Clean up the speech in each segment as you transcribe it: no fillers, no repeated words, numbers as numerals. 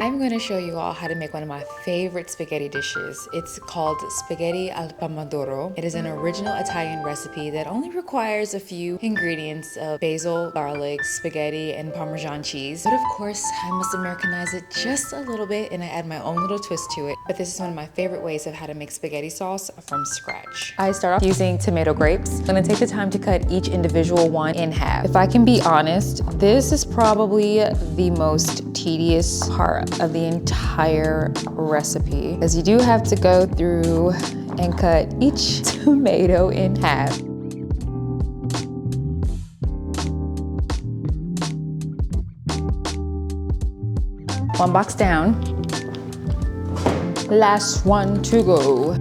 I'm going to show you all how to make one of my favorite spaghetti dishes. It's called spaghetti al pomodoro. It is an original Italian recipe that only requires a few ingredients of basil, garlic, spaghetti, and Parmesan cheese. But of course, I must Americanize it just a little bit and I add my own little twist to it. But this is one of my favorite ways of how to make spaghetti sauce from scratch. I start off using tomato grapes. I'm going to take the time to cut each individual one in half. If I can be honest, this is probably the most tedious part of the entire recipe, as you do have to go through and cut each tomato in half. One box down, last one to go.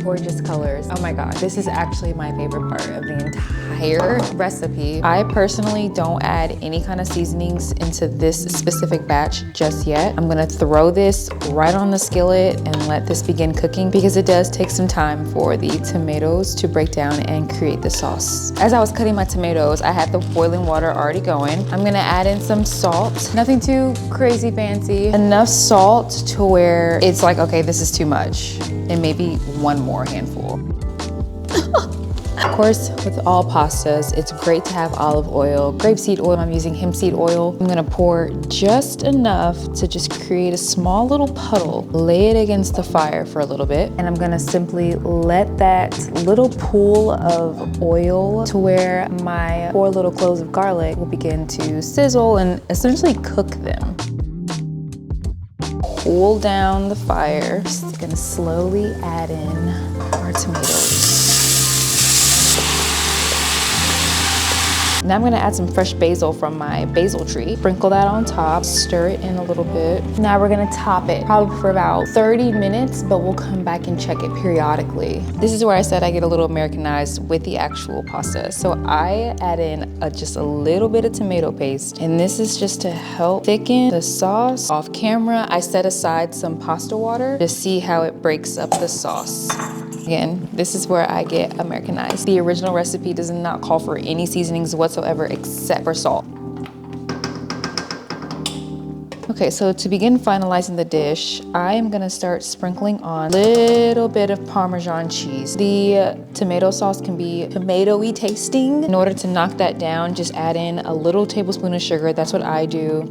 Gorgeous colors. Oh my God, this is actually my favorite part of the entire recipe. I personally don't add any kind of seasonings into this specific batch just yet. I'm gonna throw this right on the skillet and let this begin cooking because it does take some time for the tomatoes to break down and create the sauce. As I was cutting my tomatoes, I had the boiling water already going. I'm gonna add in some salt, nothing too crazy fancy. Enough salt to where it's like, okay, this is too much. And maybe one more handful. Of course, with all pastas, it's great to have olive oil, grapeseed oil. I'm using hemp seed oil. I'm gonna pour just enough to just create a small little puddle, lay it against the fire for a little bit, and I'm gonna simply let that little pool of oil to where my 4 little cloves of garlic will begin to sizzle and essentially cook them. Cool down the fire. Just gonna slowly add in our tomatoes. Now I'm gonna add some fresh basil from my basil tree. Sprinkle that on top, stir it in a little bit. Now we're gonna top it, probably for about 30 minutes, but we'll come back and check it periodically. This is where I said I get a little Americanized with the actual pasta. So I add in just a little bit of tomato paste, and this is just to help thicken the sauce. Off camera, I set aside some pasta water to see how it breaks up the sauce. Again, this is where I get Americanized. The original recipe does not call for any seasonings whatsoever except for salt. Okay, so to begin finalizing the dish, I am gonna start sprinkling on a little bit of Parmesan cheese. The tomato sauce can be tomatoey tasting. In order to knock that down, just add in a little tablespoon of sugar. That's what I do.